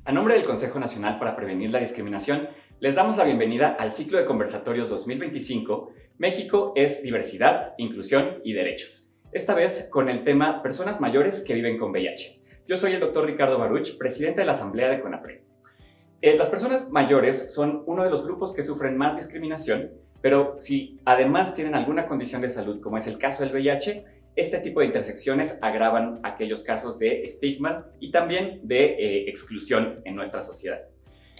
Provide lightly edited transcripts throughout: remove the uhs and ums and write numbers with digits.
A nombre del Consejo Nacional para Prevenir la Discriminación, les damos la bienvenida al ciclo de conversatorios 2025, México es diversidad, inclusión y derechos. Esta vez con el tema Personas mayores que viven con VIH. Yo soy el Dr. Ricardo Baruch, presidente de la Asamblea de CONAPRED. Las personas mayores son uno de los grupos que sufren más discriminación, pero si además tienen alguna condición de salud, como es el caso del VIH, este tipo de intersecciones agravan aquellos casos de estigma y también de exclusión en nuestra sociedad.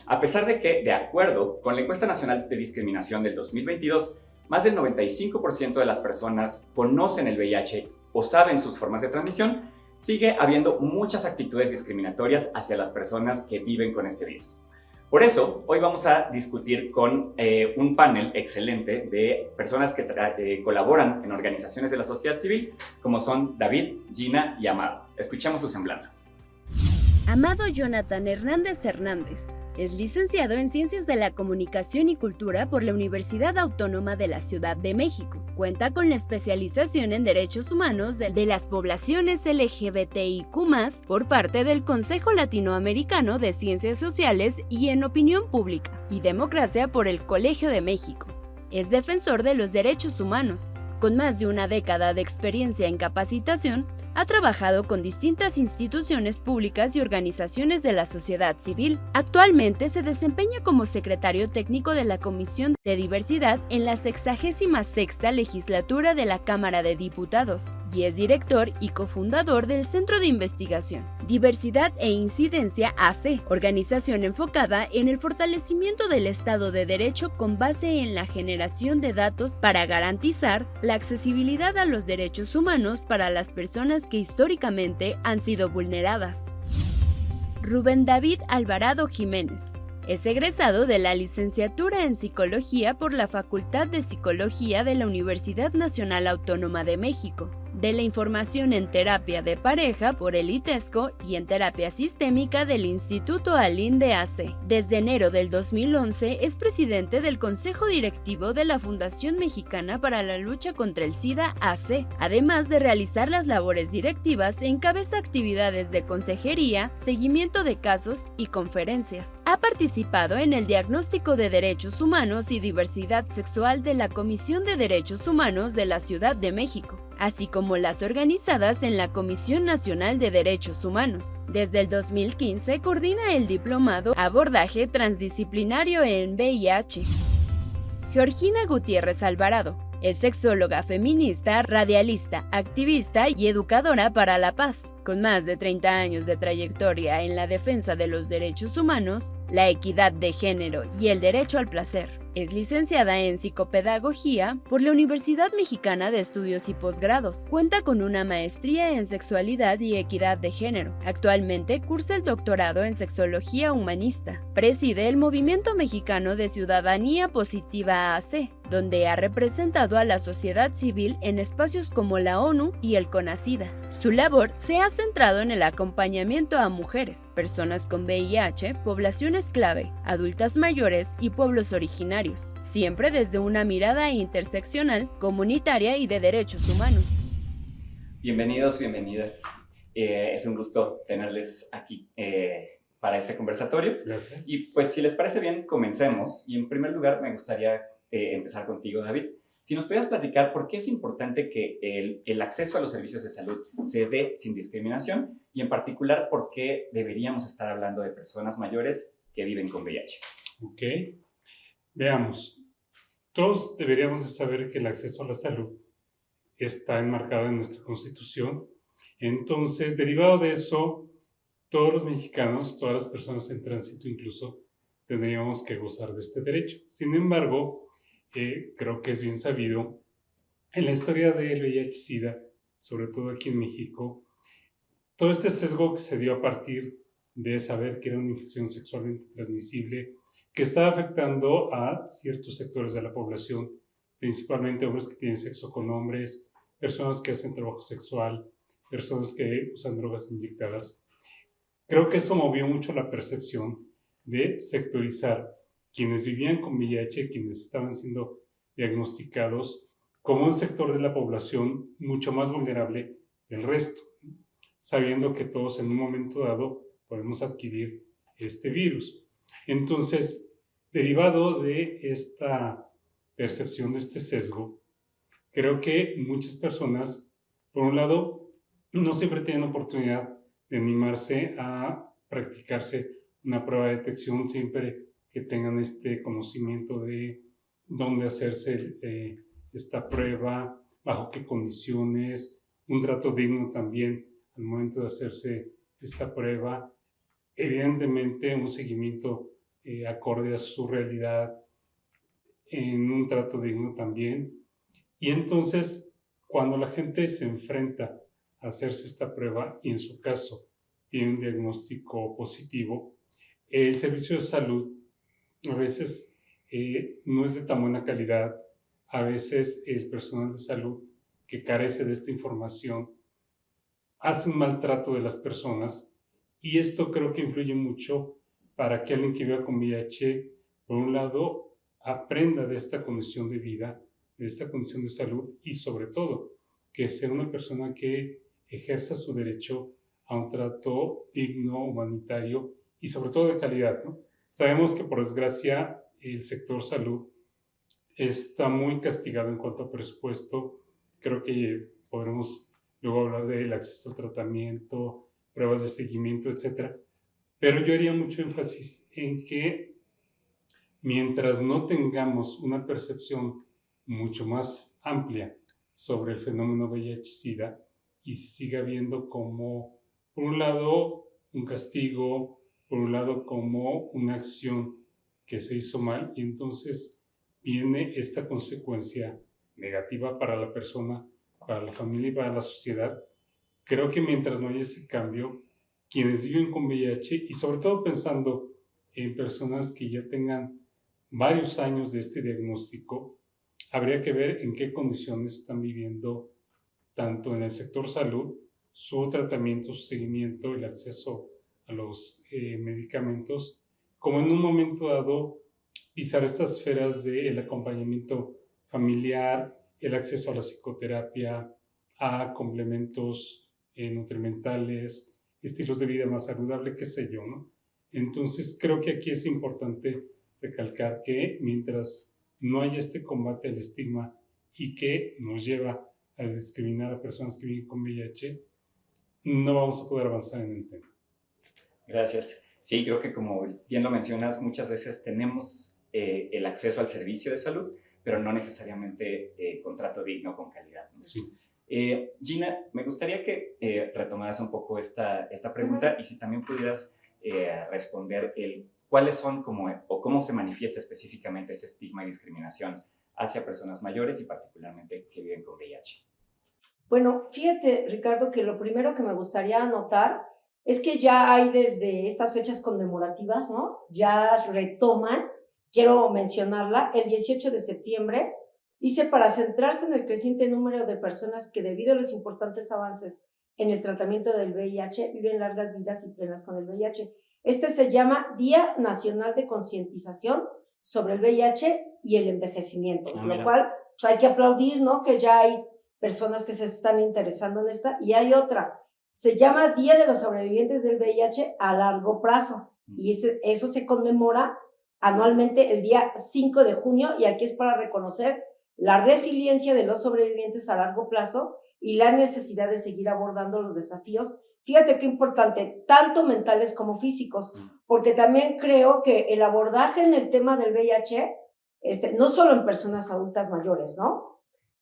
A pesar de que, de acuerdo con la Encuesta Nacional de Discriminación del 2022, más del 95% de las personas conocen el VIH o saben sus formas de transmisión, sigue habiendo muchas actitudes discriminatorias hacia las personas que viven con este virus. Por eso, hoy vamos a discutir con un panel excelente de personas que colaboran en organizaciones de la sociedad civil, como son David, Gina y Amado. Escuchemos sus semblanzas. Amado Jonathan Hernández Hernández es licenciado en Ciencias de la Comunicación y Cultura por la Universidad Autónoma de la Ciudad de México. Cuenta con la especialización en Derechos Humanos de las poblaciones LGBTIQ+, por parte del Consejo Latinoamericano de Ciencias Sociales y en Opinión Pública y Democracia por el Colegio de México. Es defensor de los derechos humanos. Con más de una década de experiencia en capacitación, ha trabajado con distintas instituciones públicas y organizaciones de la sociedad civil. Actualmente se desempeña como secretario técnico de la Comisión de Diversidad en la 66ª legislatura de la Cámara de Diputados y es director y cofundador del Centro de Investigación, Diversidad e Incidencia AC, organización enfocada en el fortalecimiento del Estado de Derecho con base en la generación de datos para garantizar la accesibilidad a los derechos humanos para las personas que históricamente han sido vulneradas. Rubén David Alvarado Jiménez es egresado de la licenciatura en Psicología por la Facultad de Psicología de la Universidad Nacional Autónoma de México, de la Información en Terapia de Pareja por el ITESCO y en Terapia Sistémica del Instituto Alin de AC. Desde enero del 2011 es presidente del Consejo Directivo de la Fundación Mexicana para la Lucha contra el SIDA AC. Además de realizar las labores directivas, encabeza actividades de consejería, seguimiento de casos y conferencias. Ha participado en el diagnóstico de derechos humanos y diversidad sexual de la Comisión de Derechos Humanos de la Ciudad de México, así como las organizadas en la Comisión Nacional de Derechos Humanos. Desde el 2015 coordina el diplomado Abordaje Transdisciplinario en VIH. Georgina Gutiérrez Alvarado es sexóloga feminista, radialista, activista y educadora para la paz. Con más de 30 años de trayectoria en la defensa de los derechos humanos, la equidad de género y el derecho al placer. Es licenciada en Psicopedagogía por la Universidad Mexicana de Estudios y Posgrados. Cuenta con una maestría en Sexualidad y Equidad de Género. Actualmente cursa el doctorado en Sexología Humanista. Preside el Movimiento Mexicano de Ciudadanía Positiva AC, donde ha representado a la sociedad civil en espacios como la ONU y el CONACYDA. Su labor se ha centrado en el acompañamiento a mujeres, personas con VIH, poblaciones clave, adultas mayores y pueblos originarios, siempre desde una mirada interseccional, comunitaria y de derechos humanos. Bienvenidos, bienvenidas. Es un gusto tenerles aquí para este conversatorio. Gracias. Y pues si les parece bien, comencemos. Y en primer lugar me gustaría empezar contigo, David. Si nos pudieras platicar por qué es importante que el acceso a los servicios de salud se dé sin discriminación y en particular por qué deberíamos estar hablando de personas mayores que viven con VIH. Ok, veamos. Todos deberíamos de saber que el acceso a la salud está enmarcado en nuestra Constitución. Entonces, derivado de eso, todos los mexicanos, todas las personas en tránsito incluso, tendríamos que gozar de este derecho. Sin embargo, creo que es bien sabido, en la historia del VIH-Sida, sobre todo aquí en México, todo este sesgo que se dio a partir de saber que era una infección sexualmente transmisible que estaba afectando a ciertos sectores de la población, principalmente hombres que tienen sexo con hombres, personas que hacen trabajo sexual, personas que usan drogas inyectadas. Creo que eso movió mucho la percepción de sectorizar quienes vivían con VIH, quienes estaban siendo diagnosticados, como un sector de la población mucho más vulnerable del resto, sabiendo que todos en un momento dado podemos adquirir este virus. Entonces, derivado de esta percepción, de este sesgo, creo que muchas personas, por un lado, no siempre tienen oportunidad de animarse a practicarse una prueba de detección siempre que tengan este conocimiento de dónde hacerse esta prueba, bajo qué condiciones, un trato digno también al momento de hacerse esta prueba, evidentemente un seguimiento acorde a su realidad, en un trato digno también. Y entonces, cuando la gente se enfrenta a hacerse esta prueba y en su caso tiene un diagnóstico positivo, el servicio de salud a veces no es de tan buena calidad. A veces el personal de salud que carece de esta información hace un maltrato de las personas, y esto creo que influye mucho para que alguien que viva con VIH, por un lado, aprenda de esta condición de vida, de esta condición de salud, y sobre todo, que sea una persona que ejerza su derecho a un trato digno, humanitario y sobre todo de calidad, ¿no? Sabemos que por desgracia el sector salud está muy castigado en cuanto a presupuesto. Creo que podremos luego hablar del acceso al tratamiento, pruebas de seguimiento, etc. Pero yo haría mucho énfasis en que mientras no tengamos una percepción mucho más amplia sobre el fenómeno VIH-Sida y se siga viendo como, por un lado, un castigo, por un lado, como una acción que se hizo mal, y entonces viene esta consecuencia negativa para la persona, para la familia y para la sociedad. Creo que mientras no haya ese cambio, quienes viven con VIH, y sobre todo pensando en personas que ya tengan varios años de este diagnóstico, habría que ver en qué condiciones están viviendo, tanto en el sector salud, su tratamiento, su seguimiento, el acceso a los medicamentos, como en un momento dado pisar estas esferas del acompañamiento familiar, el acceso a la psicoterapia, a complementos nutrimentales, estilos de vida más saludable, qué sé yo, ¿no? Entonces creo que aquí es importante recalcar que mientras no haya este combate al estigma y que nos lleva a discriminar a personas que viven con VIH, no vamos a poder avanzar en el tema. Gracias. Sí, creo que como bien lo mencionas, muchas veces tenemos el acceso al servicio de salud, pero no necesariamente contrato digno con calidad, ¿no? Sí. Gina, me gustaría que retomaras un poco esta pregunta y si también pudieras responder cuáles son o cómo se manifiesta específicamente ese estigma y discriminación hacia personas mayores y particularmente que viven con VIH. Bueno, fíjate, Ricardo, que lo primero que me gustaría anotar es que ya hay desde estas fechas conmemorativas, ¿no? Ya retoman, quiero mencionarla, el 18 de septiembre, dice, para centrarse en el creciente número de personas que debido a los importantes avances en el tratamiento del VIH viven largas vidas y plenas con el VIH. Este se llama Día Nacional de Concientización sobre el VIH y el envejecimiento, lo cual pues, hay que aplaudir, ¿no? Que ya hay personas que se están interesando en esta, y hay otra, se llama Día de los Sobrevivientes del VIH a largo plazo, y eso se conmemora anualmente el día 5 de junio, y aquí es para reconocer la resiliencia de los sobrevivientes a largo plazo y la necesidad de seguir abordando los desafíos. Fíjate qué importante, tanto mentales como físicos, porque también creo que el abordaje en el tema del VIH, no solo en personas adultas mayores, ¿no?,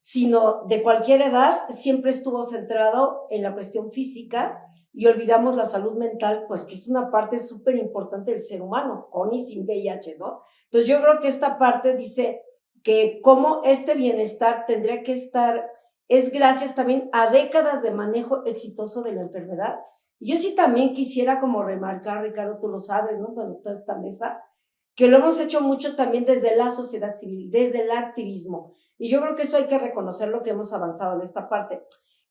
sino de cualquier edad, siempre estuvo centrado en la cuestión física y olvidamos la salud mental, pues que es una parte súper importante del ser humano, con y sin VIH, ¿no? Entonces yo creo que esta parte dice que cómo este bienestar tendría que estar, es gracias también a décadas de manejo exitoso de la enfermedad. Y yo sí también quisiera como remarcar, Ricardo, tú lo sabes, ¿no?, cuando toda esta mesa, que lo hemos hecho mucho también desde la sociedad civil, desde el activismo. Y yo creo que eso hay que reconocer lo que hemos avanzado en esta parte.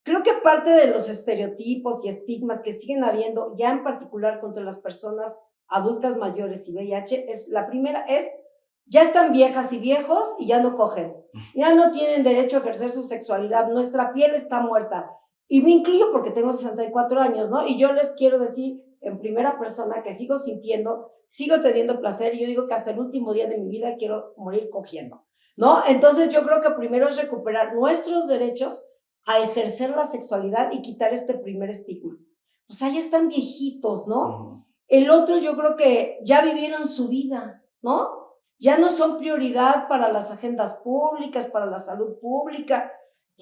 Creo que parte de los estereotipos y estigmas que siguen habiendo, ya en particular contra las personas adultas mayores y VIH, la primera es, ya están viejas y viejos y ya no cogen. Ya no tienen derecho a ejercer su sexualidad. Nuestra piel está muerta. Y me incluyo porque tengo 64 años, ¿no? Y yo les quiero decir, en primera persona que sigo sintiendo, sigo teniendo placer y yo digo que hasta el último día de mi vida quiero morir cogiendo, ¿no? Entonces yo creo que primero es recuperar nuestros derechos a ejercer la sexualidad y quitar este primer estigma. Pues ahí están viejitos, ¿no? El otro yo creo que ya vivieron su vida, ¿no? Ya no son prioridad para las agendas públicas, para la salud pública,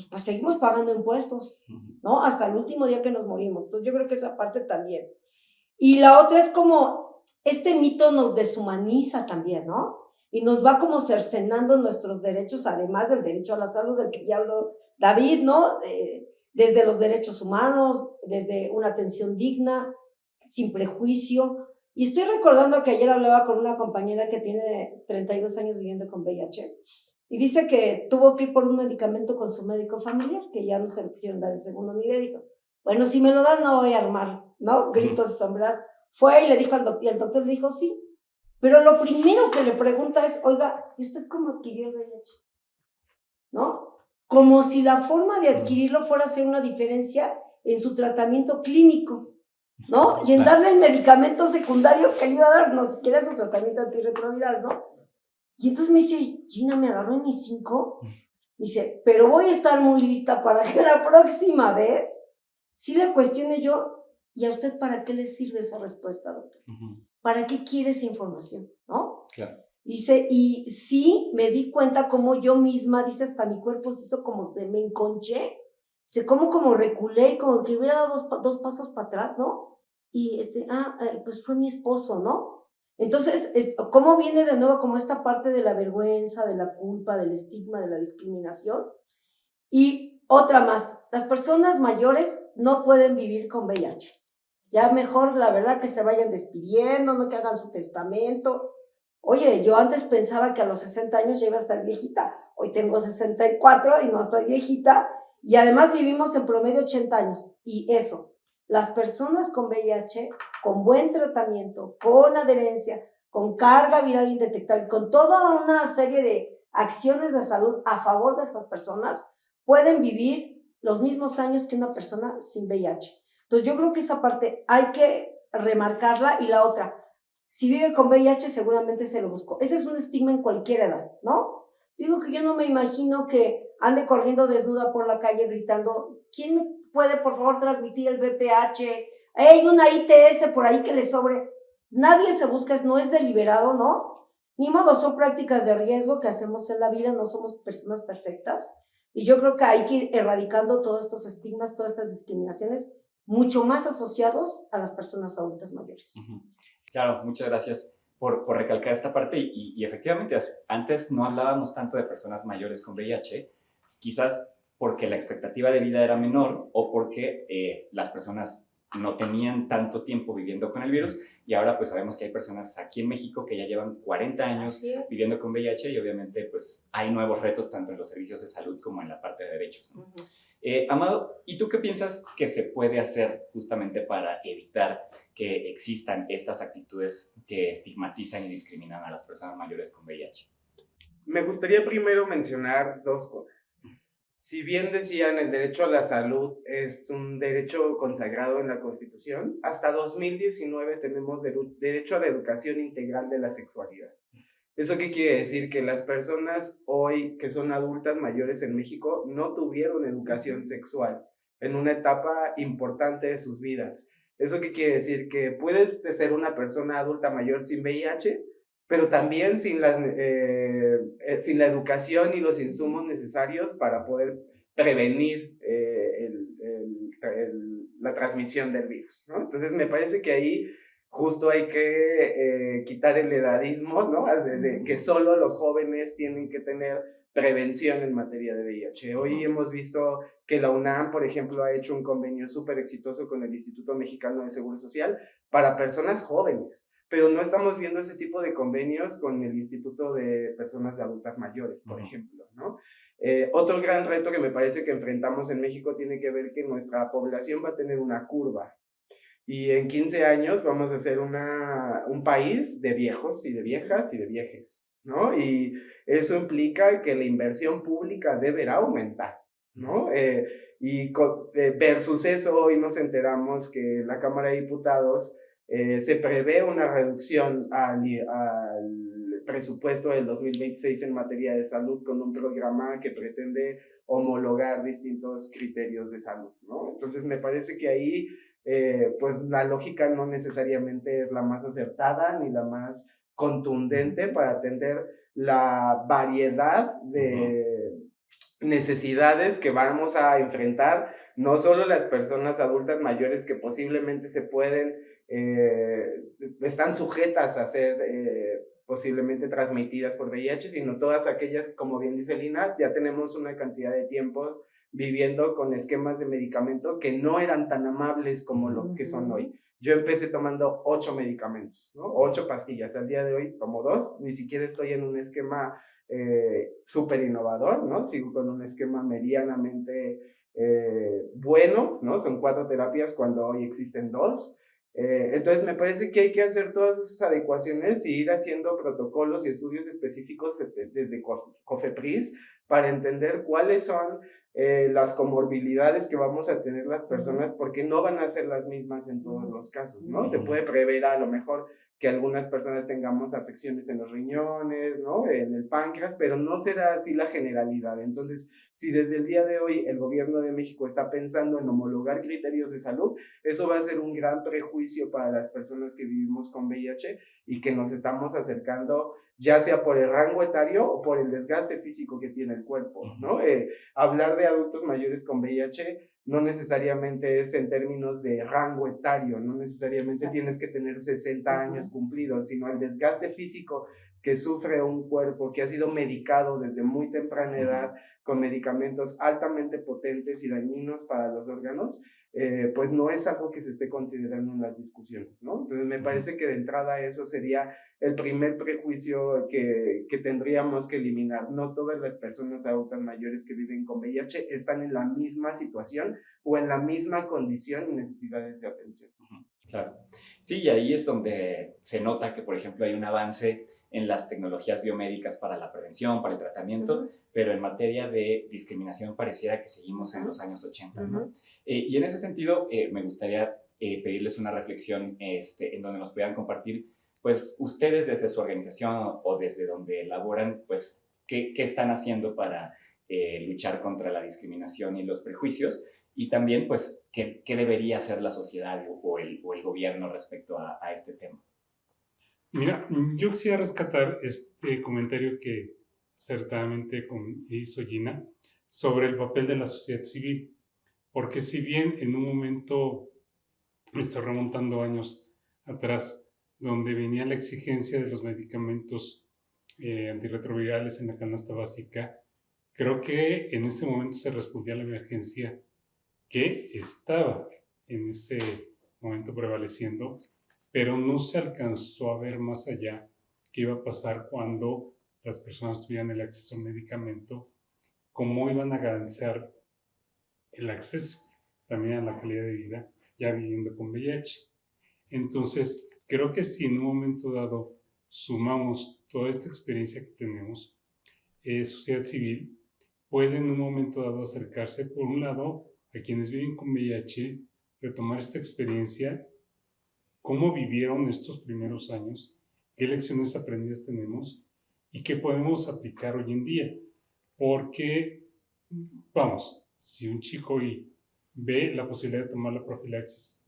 pues seguimos pagando impuestos, ¿no? Hasta el último día que nos morimos. Entonces yo creo que esa parte también. Y la otra es como, este mito nos deshumaniza también, ¿no? Y nos va como cercenando nuestros derechos, además del derecho a la salud, del que ya habló David, ¿no? Desde los derechos humanos, desde una atención digna, sin prejuicio. Y estoy recordando que ayer hablaba con una compañera que tiene 32 años viviendo con VIH y dice que tuvo que ir por un medicamento con su médico familiar, que ya no se lo quisieron dar el segundo nivel. Dijo, bueno, si me lo dan no voy a armar, ¿no? Gritos y sombras. Fue y le dijo al doctor, y el doctor le dijo, sí. Pero lo primero que le pregunta es, oiga, ¿y usted cómo adquirió el VIH? ¿No? Como si la forma de adquirirlo fuera a hacer una diferencia en su tratamiento clínico, ¿no? Y en darle el medicamento secundario que le iba a dar, no siquiera su tratamiento antirretroviral, ¿no? Y entonces me dice, Gina, me agarró en mis 5. Dice, pero voy a estar muy lista para que la próxima vez sí le cuestione yo, ¿y a usted para qué le sirve esa respuesta, doctor? ¿Para qué quiere esa información? ¿No? Claro. Dice, y sí me di cuenta como yo misma, dice, hasta mi cuerpo se hizo como se me enconché, se como reculé, como que hubiera dado dos pasos para atrás, ¿no? Y pues fue mi esposo, ¿no? Entonces, ¿cómo viene de nuevo como esta parte de la vergüenza, de la culpa, del estigma, de la discriminación? Y otra más, las personas mayores no pueden vivir con VIH. Ya mejor, la verdad, que se vayan despidiendo, no que hagan su testamento. Oye, yo antes pensaba que a los 60 años ya iba a estar viejita. Hoy tengo 64 y no estoy viejita. Y además vivimos en promedio 80 años. Y eso, las personas con VIH, con buen tratamiento, con adherencia, con carga viral indetectable, con toda una serie de acciones de salud a favor de estas personas, pueden vivir los mismos años que una persona sin VIH. Entonces yo creo que esa parte hay que remarcarla. Y la otra, si vive con VIH seguramente se lo buscó. Ese es un estigma en cualquier edad, ¿no? Digo que yo no me imagino que ande corriendo desnuda por la calle gritando, ¿quién me puede por favor transmitir el VPH? Hay una ITS por ahí que le sobre. Nadie se busca, no es deliberado, ¿no? Ni modo, son prácticas de riesgo que hacemos en la vida, no somos personas perfectas. Y yo creo que hay que ir erradicando todos estos estigmas, todas estas discriminaciones, mucho más asociados a las personas adultas mayores. Claro, muchas gracias por recalcar esta parte y efectivamente antes no hablábamos tanto de personas mayores con VIH, quizás porque la expectativa de vida era menor o porque las personas no tenían tanto tiempo viviendo con el virus y ahora pues sabemos que hay personas aquí en México que ya llevan 40 años viviendo con VIH y obviamente pues hay nuevos retos tanto en los servicios de salud como en la parte de derechos, ¿no? Amado, ¿y tú qué piensas que se puede hacer justamente para evitar que existan estas actitudes que estigmatizan y discriminan a las personas mayores con VIH? Me gustaría primero mencionar dos cosas. Si bien decían el derecho a la salud es un derecho consagrado en la Constitución, hasta 2019 tenemos derecho a la educación integral de la sexualidad. ¿Eso qué quiere decir? Que las personas hoy que son adultas mayores en México no tuvieron educación sexual en una etapa importante de sus vidas. ¿Eso qué quiere decir? Que puedes ser una persona adulta mayor sin VIH, pero también sin la educación y los insumos necesarios para poder prevenir la transmisión del virus, ¿no? Entonces me parece que ahí justo hay que quitar el edadismo, ¿no? De que solo los jóvenes tienen que tener prevención en materia de VIH. Hoy hemos visto que la UNAM, por ejemplo, ha hecho un convenio súper exitoso con el Instituto Mexicano de Seguro Social para personas jóvenes, pero no estamos viendo ese tipo de convenios con el Instituto de Personas Adultas Mayores, por ejemplo, ¿no? Otro gran reto que me parece que enfrentamos en México tiene que ver que nuestra población va a tener una curva. Y en 15 años vamos a ser un país de viejos y de viejas y de viejes, ¿no? Y eso implica que la inversión pública deberá aumentar, ¿no? Versus eso, hoy nos enteramos que la Cámara de Diputados Se prevé una reducción al presupuesto del 2026 en materia de salud con un programa que pretende homologar distintos criterios de salud, ¿no? Entonces me parece que ahí pues la lógica no necesariamente es la más acertada ni la más contundente para atender la variedad de necesidades que vamos a enfrentar, no solo las personas adultas mayores que posiblemente están sujetas a ser posiblemente transmitidas por VIH, sino todas aquellas, como bien dice Lina, ya tenemos una cantidad de tiempo viviendo con esquemas de medicamento que no eran tan amables como lo que son hoy. Yo empecé tomando 8 medicamentos, ¿no? 8 pastillas. Al día de hoy tomo 2, ni siquiera estoy en un esquema súper innovador, ¿no? Sigo con un esquema medianamente bueno, ¿no? Son 4 terapias cuando hoy existen 2. Entonces me parece que hay que hacer todas esas adecuaciones y ir haciendo protocolos y estudios específicos desde COFEPRIS para entender cuáles son las comorbilidades que vamos a tener las personas, porque no van a ser las mismas en todos los casos, ¿no? Se puede prever a lo mejor que algunas personas tengamos afecciones en los riñones, ¿no? En el páncreas, pero no será así la generalidad. Entonces, si desde el día de hoy el gobierno de México está pensando en homologar criterios de salud, eso va a ser un gran prejuicio para las personas que vivimos con VIH y que nos estamos acercando, ya sea por el rango etario o por el desgaste físico que tiene el cuerpo, ¿no? Hablar de adultos mayores con VIH no necesariamente es en términos de rango etario, no necesariamente tienes que tener 60 años cumplidos, sino el desgaste físico que sufre un cuerpo que ha sido medicado desde muy temprana edad con medicamentos altamente potentes y dañinos para los órganos, pues no es algo que se esté considerando en las discusiones, ¿no? Entonces me parece que de entrada eso sería el primer prejuicio que tendríamos que eliminar. No todas las personas adultas mayores que viven con VIH están en la misma situación o en la misma condición y necesidades de atención. Claro. Sí, y ahí es donde se nota que, por ejemplo, hay un avance en las tecnologías biomédicas para la prevención, para el tratamiento, pero en materia de discriminación pareciera que seguimos en los años 80, ¿no? Y en ese sentido, me gustaría pedirles una reflexión en donde nos puedan compartir, pues, ustedes desde su organización o desde donde elaboran, pues, qué están haciendo para luchar contra la discriminación y los prejuicios, y también, pues, qué debería hacer la sociedad o el gobierno respecto a este tema. Mira, yo quisiera rescatar este comentario que acertadamente hizo Gina sobre el papel de la sociedad civil, porque si bien en un momento, me estoy remontando años atrás, donde venía la exigencia de los medicamentos antirretrovirales en la canasta básica, creo que en ese momento se respondía a la emergencia que estaba en ese momento prevaleciendo, pero no se alcanzó a ver más allá qué iba a pasar cuando las personas tuvieran el acceso al medicamento, cómo iban a garantizar el acceso también a la calidad de vida ya viviendo con VIH. Entonces, creo que si en un momento dado sumamos toda esta experiencia que tenemos, sociedad civil puede en un momento dado acercarse, por un lado, a quienes viven con VIH, retomar esta experiencia, cómo vivieron estos primeros años, qué lecciones aprendidas tenemos y qué podemos aplicar hoy en día. Porque, vamos, si un chico hoy ve la posibilidad de tomar la profilaxis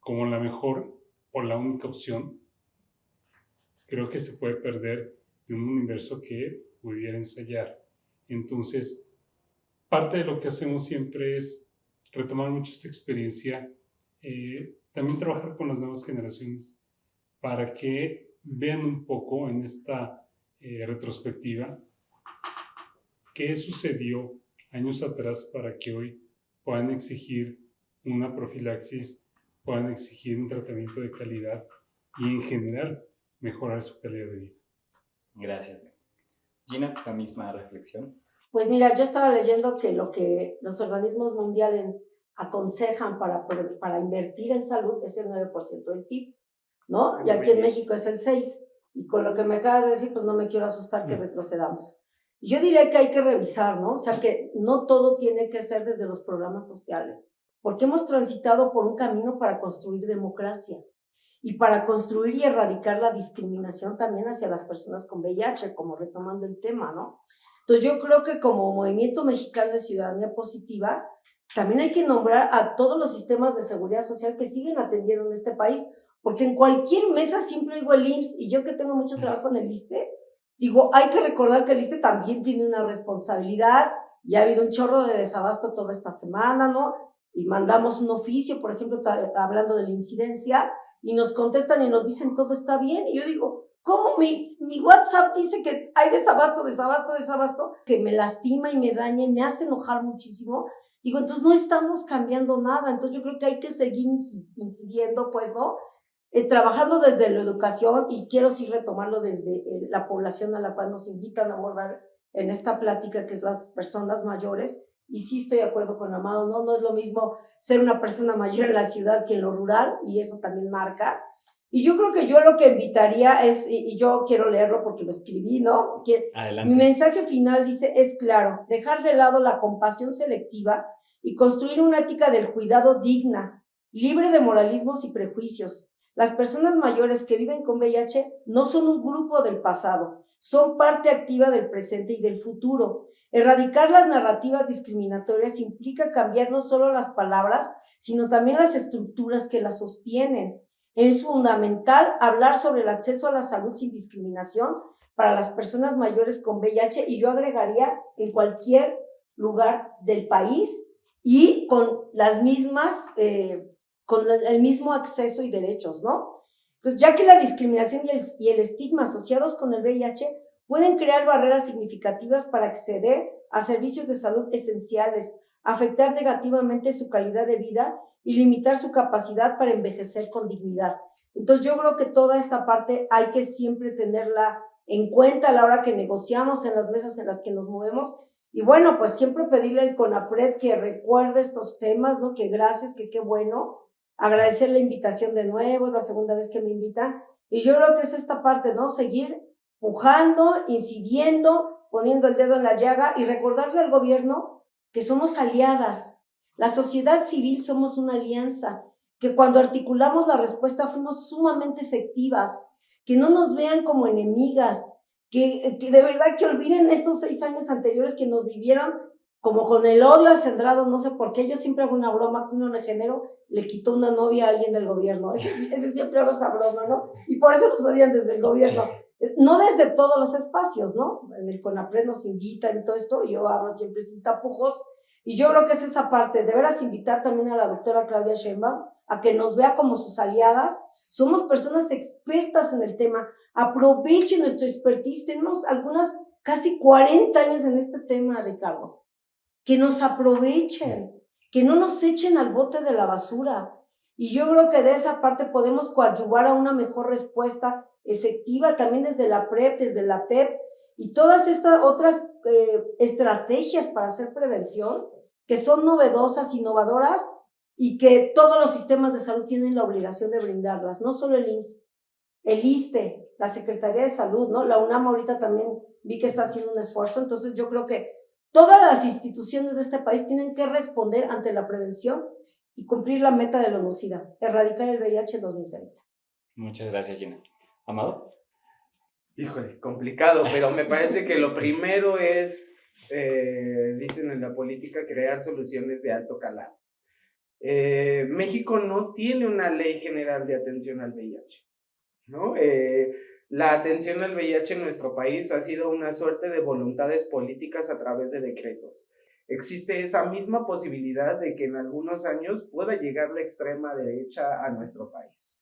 como la mejor o la única opción, creo que se puede perder de un universo que pudiera ensayar. Entonces, parte de lo que hacemos siempre es retomar mucho esta experiencia, también trabajar con las nuevas generaciones para que vean un poco en esta retrospectiva qué sucedió años atrás para que hoy puedan exigir una profilaxis, puedan exigir un tratamiento de calidad y en general mejorar su calidad de vida. Gracias. Gina, la misma reflexión. Pues mira, yo estaba leyendo que lo que los organismos mundiales aconsejan para invertir en salud es el 9% del PIB, ¿no? Y aquí en México es el 6%. Y con lo que me acabas de decir, pues no me quiero asustar que retrocedamos. Yo diría que hay que revisar, ¿no? O sea, que no todo tiene que ser desde los programas sociales, porque hemos transitado por un camino para construir democracia. y para construir y erradicar la discriminación también hacia las personas con VIH, como retomando el tema, ¿no? Entonces yo creo que como Movimiento Mexicano de Ciudadanía Positiva, también hay que nombrar a todos los sistemas de seguridad social que siguen atendiendo en este país, porque en cualquier mesa siempre digo el IMSS, y yo que tengo mucho trabajo en el ISSSTE, digo, hay que recordar que el ISSSTE también tiene una responsabilidad, y ha habido un chorro de desabasto toda esta semana, ¿no? Y mandamos un oficio, por ejemplo, hablando de la incidencia, y nos contestan y nos dicen todo está bien, y yo digo, ¿cómo mi WhatsApp dice que hay desabasto, que me lastima y me daña y me hace enojar muchísimo? Digo, entonces no estamos cambiando nada, entonces yo creo que hay que seguir incidiendo, pues, ¿no? Trabajando desde la educación, y quiero sí retomarlo desde la población a la cual nos invitan a abordar en esta plática, que es las personas mayores, y sí estoy de acuerdo con Amado, ¿no? No es lo mismo ser una persona mayor en la ciudad que en lo rural, y eso también marca. Y yo creo que yo lo que invitaría es, y yo quiero leerlo porque lo escribí, ¿no? Adelante. Mi mensaje final dice, es claro, dejar de lado la compasión selectiva y construir una ética del cuidado digna, libre de moralismos y prejuicios. Las personas mayores que viven con VIH no son un grupo del pasado, son parte activa del presente y del futuro. Erradicar las narrativas discriminatorias implica cambiar no solo las palabras, sino también las estructuras que las sostienen. Es fundamental hablar sobre el acceso a la salud sin discriminación para las personas mayores con VIH, y yo agregaría en cualquier lugar del país y con las mismas, con el mismo acceso y derechos, ¿no? Pues ya que la discriminación y el estigma asociados con el VIH pueden crear barreras significativas para acceder a servicios de salud esenciales, afectar negativamente su calidad de vida y limitar su capacidad para envejecer con dignidad. Entonces yo creo que toda esta parte hay que siempre tenerla en cuenta a la hora que negociamos en las mesas en las que nos movemos. Y bueno, pues siempre pedirle al CONAPRED que recuerde estos temas, ¿no? Que gracias, que qué bueno. Agradecer la invitación de nuevo, es la segunda vez que me invitan. Y yo creo que es esta parte, ¿no? Seguir pujando, incidiendo, poniendo el dedo en la llaga y recordarle al gobierno que somos aliadas. La sociedad civil somos una alianza, que cuando articulamos la respuesta fuimos sumamente efectivas, que no nos vean como enemigas, que de verdad que olviden estos 6 años anteriores que nos vivieron como con el odio acendrado, no sé por qué. Yo siempre hago una broma que un enero le quitó una novia a alguien del gobierno. Ese siempre hago esa broma, ¿no? Y por eso nos odian desde el gobierno. No desde todos los espacios, ¿no? En el CONAPRED nos invitan y todo esto, y yo hablo siempre sin tapujos, y yo creo que es esa parte, de veras invitar también a la doctora Claudia Sheinbaum a que nos vea como sus aliadas. Somos personas expertas en el tema, aprovechen nuestro expertise, tenemos algunas casi 40 años en este tema, Ricardo. Que nos aprovechen, que no nos echen al bote de la basura. Y yo creo que de esa parte podemos coadyuvar a una mejor respuesta efectiva, también desde la PrEP, desde la PEP, y todas estas otras estrategias para hacer prevención, que son novedosas, innovadoras, y que todos los sistemas de salud tienen la obligación de brindarlas, no solo el IMSS, el ISSSTE, la Secretaría de Salud, ¿no? La UNAM ahorita también vi que está haciendo un esfuerzo. Entonces yo creo que todas las instituciones de este país tienen que responder ante la prevención y cumplir la meta de la ONU-SIDA, erradicar el VIH en 2030. Muchas gracias, Gina. ¿Amado? Híjole, complicado, pero me parece que lo primero es, dicen en la política, crear soluciones de alto calado. México no tiene una ley general de atención al VIH, ¿no? La atención al VIH en nuestro país ha sido una suerte de voluntades políticas a través de decretos. Existe esa misma posibilidad de que en algunos años pueda llegar la extrema derecha a nuestro país.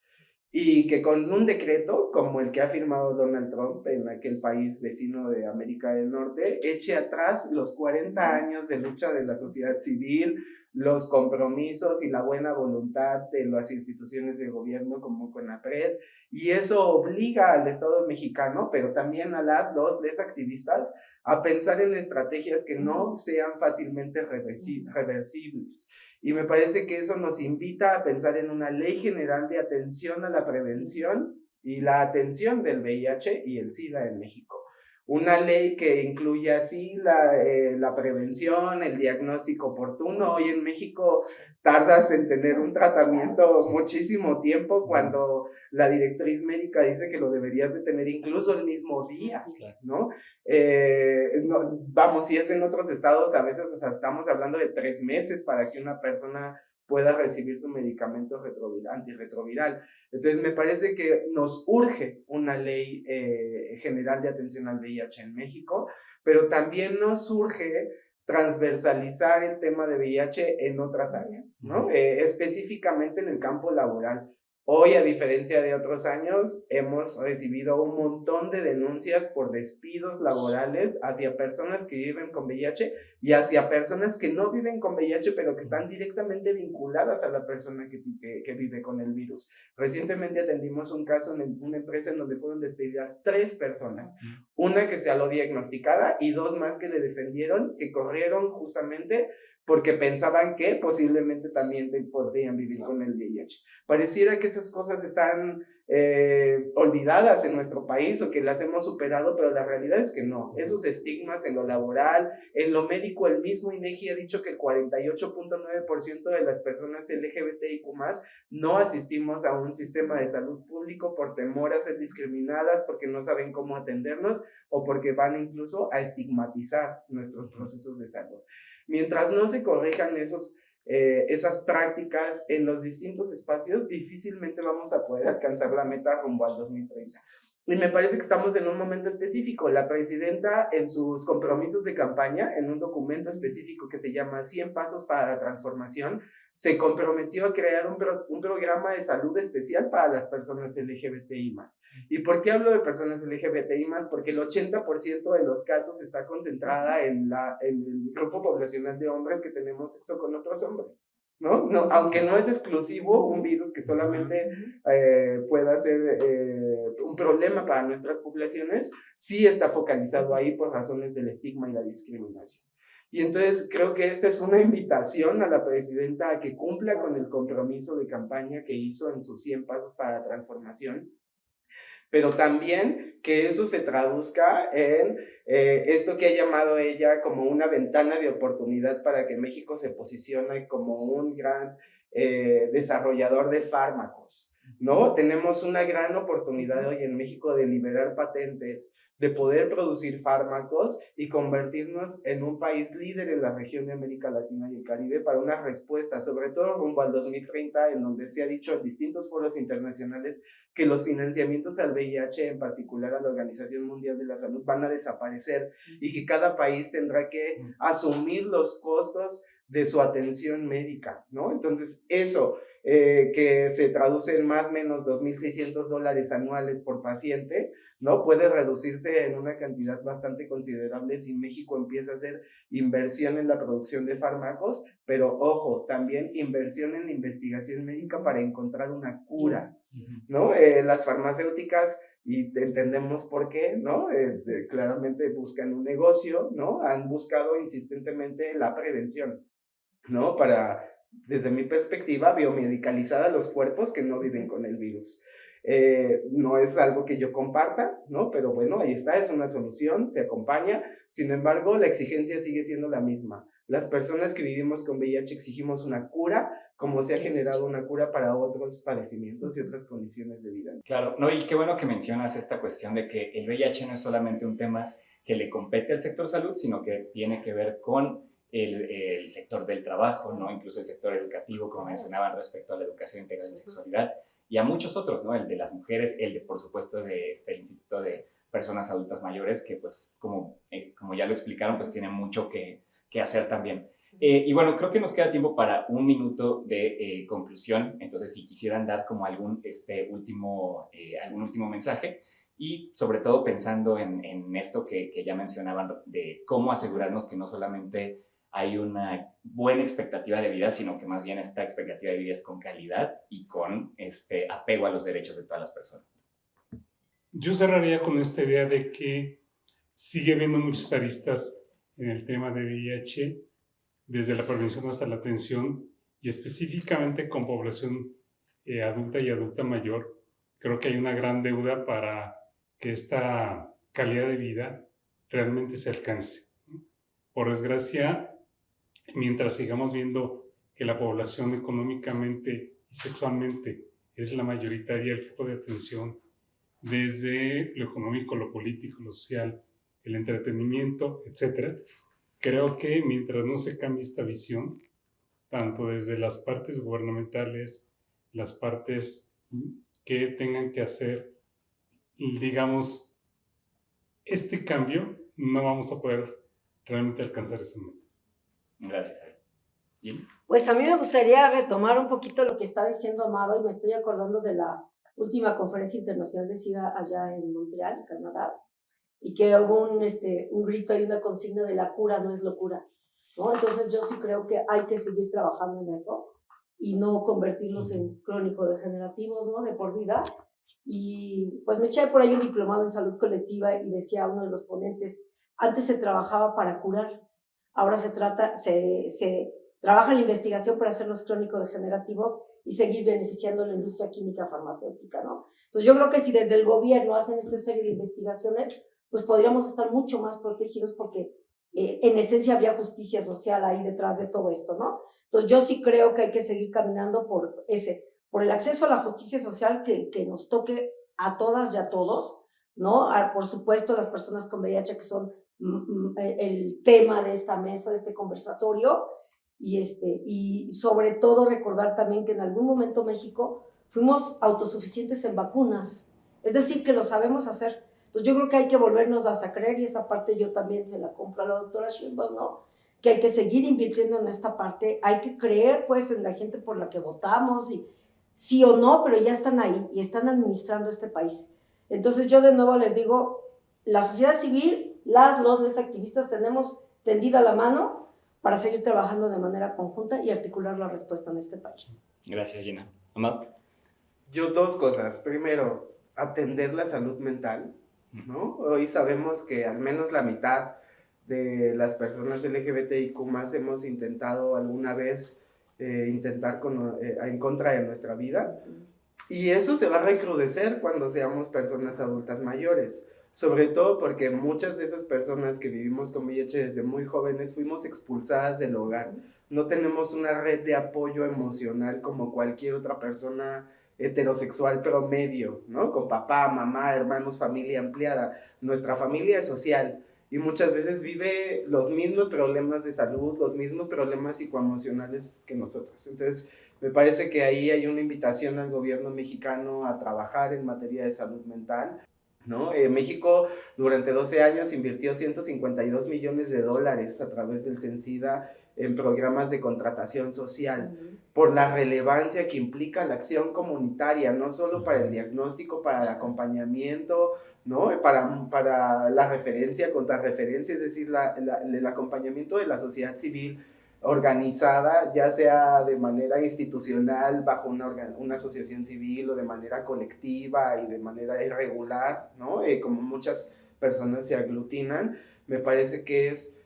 Y que con un decreto, como el que ha firmado Donald Trump en aquel país vecino de América del Norte, eche atrás los 40 años de lucha de la sociedad civil, los compromisos y la buena voluntad de las instituciones de gobierno como CONAPRED, y eso obliga al Estado mexicano, pero también a les activistas, a pensar en estrategias que no sean fácilmente reversibles. Y me parece que eso nos invita a pensar en una ley general de atención a la prevención y la atención del VIH y el SIDA en México. Una ley que incluya así la prevención, el diagnóstico oportuno. Hoy en México tardas en tener un tratamiento muchísimo tiempo cuando la directriz médica dice que lo deberías de tener incluso el mismo día, ¿no? Vamos, si es en otros estados, a veces estamos hablando de 3 meses para que una persona pueda recibir su medicamento antirretroviral. Entonces, me parece que nos urge una ley general de atención al VIH en México, pero también nos urge transversalizar el tema de VIH en otras áreas, ¿no? Específicamente en el campo laboral. Hoy, a diferencia de otros años, hemos recibido un montón de denuncias por despidos laborales hacia personas que viven con VIH y hacia personas que no viven con VIH, pero que están directamente vinculadas a la persona que vive con el virus. Recientemente atendimos un caso en una empresa en donde fueron despedidas 3 personas. Una que salió diagnosticada y 2 más que le defendieron, que corrieron justamente porque pensaban que posiblemente también podrían vivir con el VIH. Pareciera que esas cosas están olvidadas en nuestro país o que las hemos superado, pero la realidad es que no. Esos estigmas en lo laboral, en lo médico, el mismo INEGI ha dicho que el 48.9% de las personas LGBTIQ+, no asistimos a un sistema de salud público por temor a ser discriminadas, porque no saben cómo atendernos o porque van incluso a estigmatizar nuestros procesos de salud. Mientras no se corrijan esas prácticas en los distintos espacios, difícilmente vamos a poder alcanzar la meta rumbo al 2030. Y me parece que estamos en un momento específico. La presidenta, en sus compromisos de campaña, en un documento específico que se llama 100 Pasos para la Transformación, se comprometió a crear un programa de salud especial para las personas LGBTI+. ¿Y por qué hablo de personas LGBTI+? Porque el 80% de los casos está concentrada en el grupo poblacional de hombres que tenemos sexo con otros hombres, ¿no? Aunque no es exclusivo, un virus que solamente pueda ser un problema para nuestras poblaciones, sí está focalizado ahí por razones del estigma y la discriminación. Y entonces creo que esta es una invitación a la presidenta a que cumpla con el compromiso de campaña que hizo en sus 100 Pasos para la Transformación, pero también que eso se traduzca en esto que ha llamado ella como una ventana de oportunidad para que México se posicione como un gran desarrollador de fármacos, ¿no? Tenemos una gran oportunidad hoy en México de liberar patentes, de poder producir fármacos y convertirnos en un país líder en la región de América Latina y el Caribe para una respuesta, sobre todo rumbo al 2030, en donde se ha dicho en distintos foros internacionales que los financiamientos al VIH, en particular a la Organización Mundial de la Salud, van a desaparecer y que cada país tendrá que asumir los costos de su atención médica, ¿no? Entonces, eso que se traduce en más o menos $2,600 anuales por paciente, ¿no? Puede reducirse en una cantidad bastante considerable si México empieza a hacer inversión en la producción de fármacos, pero ojo, también inversión en la investigación médica para encontrar una cura, ¿no? Las farmacéuticas, y entendemos por qué, ¿no? Claramente buscan un negocio, ¿no? Han buscado insistentemente la prevención, ¿no? Para, desde mi perspectiva, biomedicalizar a los cuerpos que no viven con el virus. No es algo que yo comparta, ¿no? Pero bueno, ahí está, es una solución, se acompaña. Sin embargo, la exigencia sigue siendo la misma. Las personas que vivimos con VIH exigimos una cura, como se ha generado una cura para otros padecimientos y otras condiciones de vida. Claro, no, y qué bueno que mencionas esta cuestión de que el VIH no es solamente un tema que le compete al sector salud, sino que tiene que ver con el sector del trabajo, ¿no? Incluso el sector educativo, como mencionaban, respecto a la educación integral en sexualidad, y a muchos otros, ¿no? El de las mujeres, el de, por supuesto, el Instituto de Personas Adultas Mayores, que pues, como ya lo explicaron, pues tiene mucho que hacer también. Y bueno, creo que nos queda tiempo para un minuto de conclusión, entonces si quisieran dar como algún último mensaje, y sobre todo pensando en esto que ya mencionaban, de cómo asegurarnos que no solamente hay una buena expectativa de vida, sino que más bien esta expectativa de vida es con calidad y con apego a los derechos de todas las personas. Yo cerraría con esta idea de que sigue habiendo muchas aristas en el tema de VIH, desde la prevención hasta la atención, y específicamente con población adulta y adulta mayor. Creo que hay una gran deuda para que esta calidad de vida realmente se alcance. Por desgracia, mientras sigamos viendo que la población económicamente y sexualmente es la mayoritaria, el foco de atención desde lo económico, lo político, lo social, el entretenimiento, etc., creo que mientras no se cambie esta visión, tanto desde las partes gubernamentales, las partes que tengan que hacer, digamos, este cambio, no vamos a poder realmente alcanzar ese momento. Gracias. Jim. Pues a mí me gustaría retomar un poquito lo que está diciendo Amado, y me estoy acordando de la última conferencia internacional de SIDA allá en Montreal, Canadá, y que hubo un grito y una consigna de la cura no es locura, ¿no? Entonces yo sí creo que hay que seguir trabajando en eso y no convertirlos en crónico-degenerativos, ¿no? De por vida. Y pues me eché por ahí un diplomado en salud colectiva y decía uno de los ponentes, antes se trabajaba para curar, ahora se trabaja la investigación para hacerlos crónico-degenerativos y seguir beneficiando a la industria química farmacéutica, ¿no? Entonces yo creo que si desde el gobierno hacen esta serie de investigaciones, pues podríamos estar mucho más protegidos porque en esencia habría justicia social ahí detrás de todo esto, ¿no? Entonces yo sí creo que hay que seguir caminando por el acceso a la justicia social que nos toque a todas y a todos, ¿no? Por supuesto las personas con VIH que son el tema de esta mesa, de este conversatorio, y sobre todo recordar también que en algún momento México fuimos autosuficientes en vacunas, es decir, que lo sabemos hacer. Entonces yo creo que hay que volvernos a creer, y esa parte yo también se la compro a la doctora Sheinbaum, ¿no? Que hay que seguir invirtiendo en esta parte, hay que creer pues en la gente por la que votamos, y sí o no, pero ya están ahí y están administrando este país. Entonces yo de nuevo les digo, la sociedad civil, los activistas tenemos tendida la mano para seguir trabajando de manera conjunta y articular la respuesta en este país. Gracias, Gina. Amado. Yo dos cosas. Primero, atender la salud mental, ¿no? Hoy sabemos que al menos la mitad de las personas LGBTIQ+ hemos intentado alguna vez en contra de nuestra vida, y eso se va a recrudecer cuando seamos personas adultas mayores, sobre todo porque muchas de esas personas que vivimos con VIH desde muy jóvenes fuimos expulsadas del hogar, no tenemos una red de apoyo emocional como cualquier otra persona heterosexual promedio, ¿no? Con papá, mamá, hermanos, familia ampliada. Nuestra familia es social y muchas veces vive los mismos problemas de salud, los mismos problemas psicoemocionales que nosotros. Entonces, me parece que ahí hay una invitación al gobierno mexicano a trabajar en materia de salud mental, ¿no? México durante 12 años invirtió $152 millones a través del CENSIDA en programas de contratación social, por la relevancia que implica la acción comunitaria, no solo para el diagnóstico, para el acompañamiento, ¿no? Para la referencia, contrarreferencia, es decir, el acompañamiento de la sociedad civil organizada, ya sea de manera institucional bajo una asociación civil o de manera colectiva y de manera irregular, ¿no? Como muchas personas se aglutinan, me parece que es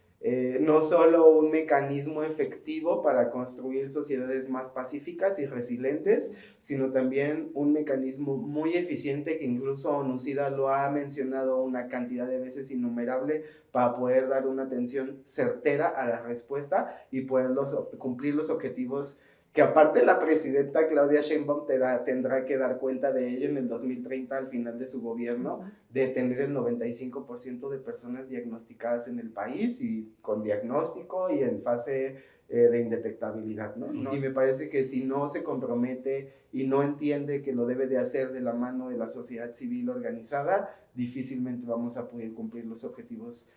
no solo un mecanismo efectivo para construir sociedades más pacíficas y resilientes, sino también un mecanismo muy eficiente que incluso ONU-SIDA lo ha mencionado una cantidad de veces innumerable para poder dar una atención certera a la respuesta y poder cumplir los objetivos que aparte la presidenta Claudia Sheinbaum tendrá que dar cuenta de ello en el 2030 al final de su gobierno, de tener el 95% de personas diagnosticadas en el país y con diagnóstico y en fase de indetectabilidad, ¿no? Y me parece que si no se compromete y no entiende que lo debe de hacer de la mano de la sociedad civil organizada, difícilmente vamos a poder cumplir los objetivos,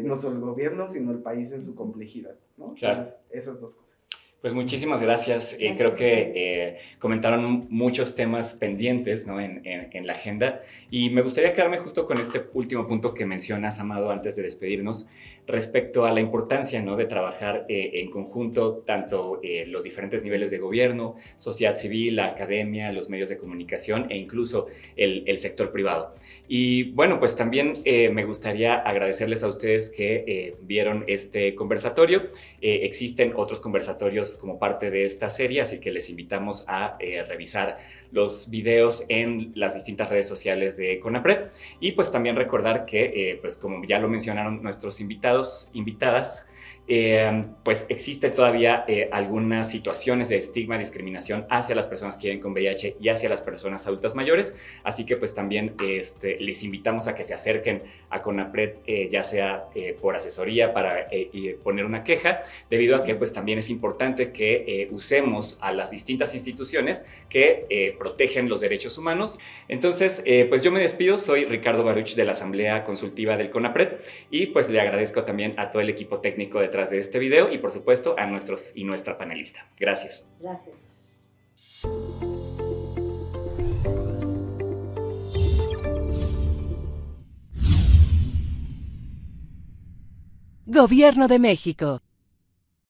no solo el gobierno, sino el país en su complejidad, ¿no? Claro. Entonces, esas dos cosas. Pues muchísimas gracias. Creo que comentaron muchos temas pendientes, ¿no? en la agenda, y me gustaría quedarme justo con este último punto que mencionas, Amado, antes de despedirnos, respecto a la importancia, ¿no? de trabajar en conjunto, tanto los diferentes niveles de gobierno, sociedad civil, la academia, los medios de comunicación e incluso el sector privado. Y bueno, pues también me gustaría agradecerles a ustedes que vieron este conversatorio. Existen otros conversatorios pues como parte de esta serie, así que les invitamos a revisar los videos en las distintas redes sociales de CONAPRED y pues también recordar que pues como ya lo mencionaron nuestros invitadas, pues existe todavía algunas situaciones de estigma, discriminación hacia las personas que viven con VIH y hacia las personas adultas mayores, así que pues también les invitamos a que se acerquen a CONAPRED, ya sea por asesoría para poner una queja, debido a que pues también es importante que usemos a las distintas instituciones que protegen los derechos humanos. Entonces, pues yo me despido, soy Ricardo Baruch de la Asamblea Consultiva del CONAPRED y pues le agradezco también a todo el equipo técnico detrás de este video y por supuesto a nuestros y nuestra panelista. Gracias. Gracias. Gobierno de México.